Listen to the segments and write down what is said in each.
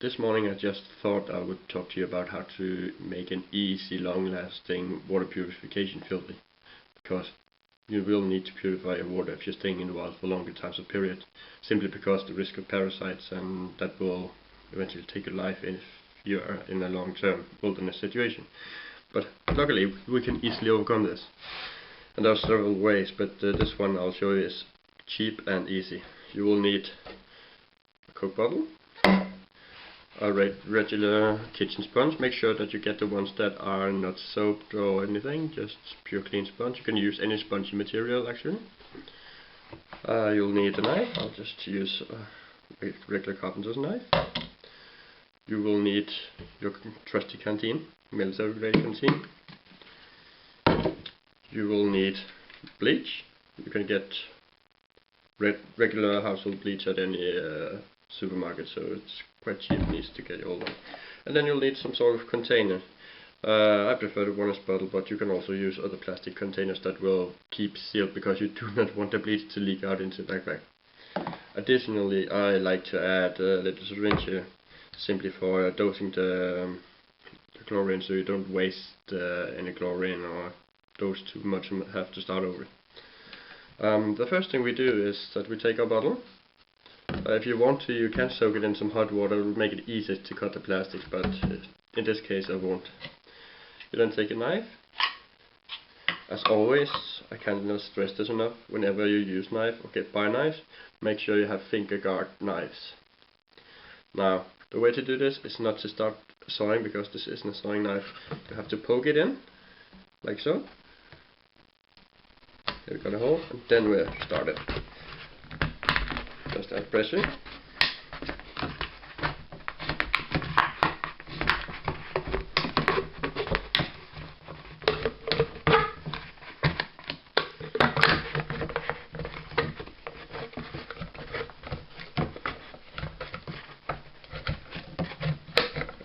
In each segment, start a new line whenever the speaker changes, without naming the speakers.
This morning I just thought I would talk to you about how to make an easy, long-lasting water purification filter, because you will need to purify your water if you're staying in the wild for longer times of period, simply because the risk of parasites, and that will eventually take your life if you are in a long-term wilderness situation. But luckily we can easily overcome this, and there are several ways, but this one I'll show you is cheap and easy. You will need a Coke bottle, a regular kitchen sponge. Make sure that you get the ones that are not soaped or anything, just pure clean sponge. You can use any spongy material actually. You'll need a knife. I'll just use a regular carpenter's knife. You will need your trusty canteen, military grade canteen. You will need bleach. You can get regular household bleach at any supermarket, so it's quite cheap and easy to get hold of. And then you'll need some sort of container. I prefer the one-ounce bottle, but you can also use other plastic containers that will keep sealed, because you do not want the bleach to leak out into the backpack. Additionally, I like to add a little syringe here, simply for dosing the chlorine, so you don't waste any chlorine or dose too much and have to start over. The first thing we do is that we take our bottle. If you want to, you can soak it in some hot water. It will make it easier to cut the plastics, but in this case I won't. You then take a knife. As always, I cannot stress this enough, whenever you use knife or buy knives, make sure you have finger guard knives. Now, the way to do this is not to start sawing, because this isn't a sawing knife. You have to poke it in, like so. Here we got a hole, and then we start it. Just add pressure.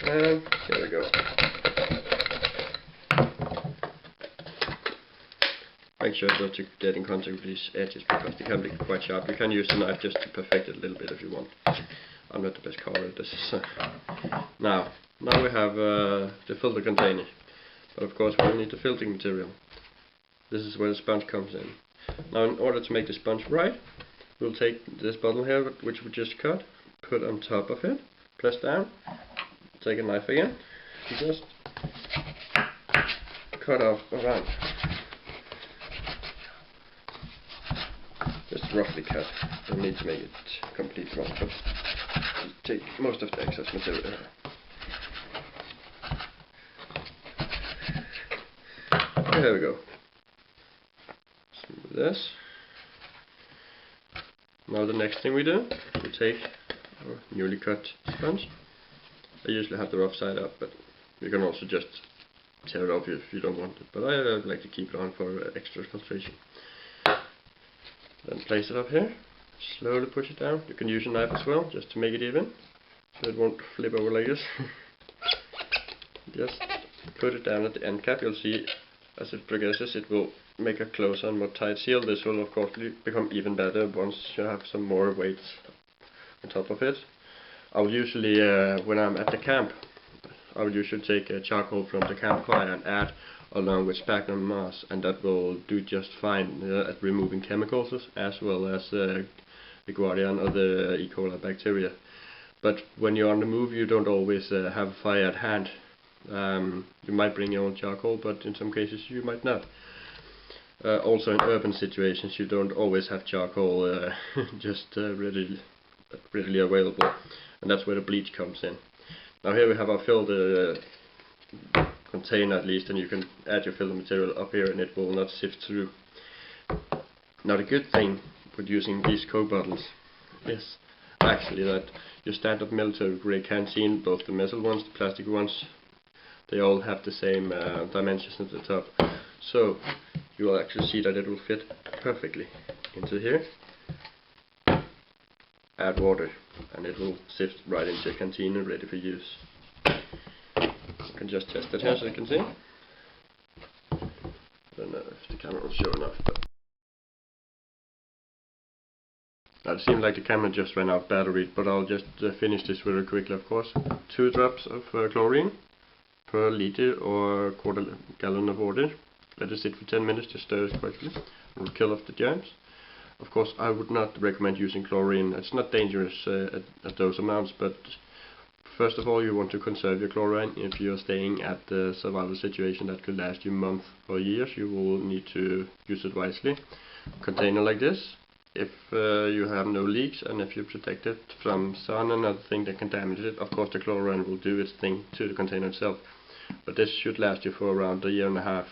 And here we go. Make sure not to get in contact with these edges, because they can be quite sharp. You can use the knife just to perfect it a little bit if you want. I'm not the best carver at this. Now we have the filter container, but of course we'll need the filtering material. This is where the sponge comes in. Now, in order to make the sponge right, we'll take this bottle here, which we just cut, put on top of it, press down, take a knife again, and just cut off around. Just roughly cut. Don't need to make it complete wrong, but take most of the excess material here. There we go. Smooth this. Now the next thing we do, we take our newly cut sponge. I usually have the rough side up, but you can also just tear it off if you don't want it, but I like to keep it on for extra filtration. Then place it up here, slowly push it down. You can use a knife as well, just to make it even, so it won't flip over like this. Just put it down at the end cap. You'll see as it progresses it will make a closer and more tight seal. This will of course become even better once you have some more weight on top of it. I'll usually, when I'm at the camp, I will usually take a charcoal from the campfire and add along with sphagnum moss, and that will do just fine at removing chemicals as well as the Guardia and other E. coli bacteria. But when you're on the move, you don't always have a fire at hand. You might bring your own charcoal, but in some cases you might not. Also in urban situations you don't always have charcoal just readily available, and that's where the bleach comes in. Now here we have our filter container at least, and you can add your filter material up here and it will not sift through. Now the good thing with using these Coke bottles is actually that your standard military grade canteen, both the metal ones, the plastic ones, they all have the same dimensions at the top, so you will actually see that it will fit perfectly into here. Add water and it will sift right into your canteen and ready for use. You can just test it here so you can see. I don't know if the camera will show enough, but It seemed like the camera just ran out of battery, but I'll just finish this very quickly, of course. 2 drops of chlorine per liter or quarter gallon of water. Let it sit for 10 minutes, just stir it quickly. It will kill off the germs. Of course, I would not recommend using chlorine. It's not dangerous at those amounts, but first of all, you want to conserve your chlorine. If you're staying at a survival situation that could last you months or years, you will need to use it wisely. Container like this. If you have no leaks and if you protect it from sun and other things that can damage it, of course the chlorine will do its thing to the container itself. But this should last you for around a year and a half.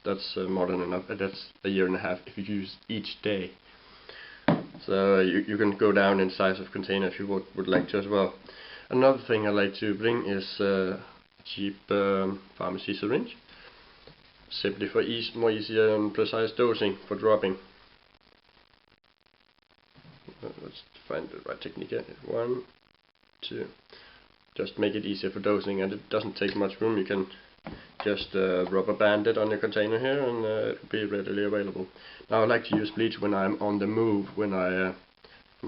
That's more than enough. That's a year and a half if you use each day. So you can go down in size of container if you would like to as well. Another thing I like to bring is a cheap pharmacy syringe, simply for more easier and precise dosing for dropping. Let's find the right technique here. 1, 2. Just make it easier for dosing, and it doesn't take much room. You can just rubber band it on your container here, and it will be readily available. Now I like to use bleach when I'm on the move, when I'm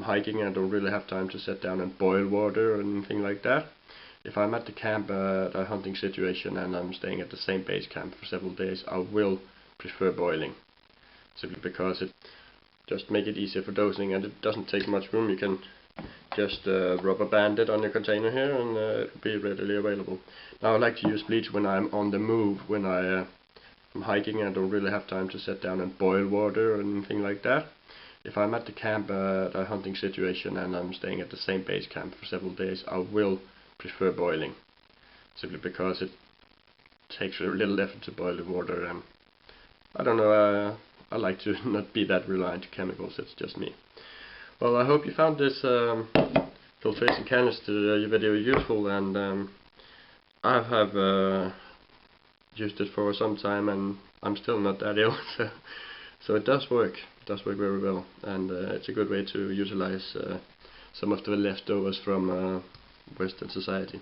hiking and I don't really have time to sit down and boil water or anything like that. If I'm at the camp, a hunting situation, and I'm staying at the same base camp for several days, I will prefer boiling, simply because it just make it easier for dosing, and it doesn't take much room. You can just rubber band it on your container here, and it will be readily available. Now I like to use bleach when I'm on the move, when I'm hiking and I don't really have time to sit down and boil water or anything like that. If I'm at the camp, a hunting situation, and I'm staying at the same base camp for several days, I will prefer boiling, simply because it takes a little effort to boil the water, and I don't know, I like to not be that reliant to chemicals. It's just me. Well, I hope you found this filtration canister video useful, and I have used it for some time, and I'm still not that ill, so it does work. It does work very well, and it's a good way to utilize some of the leftovers from Western society.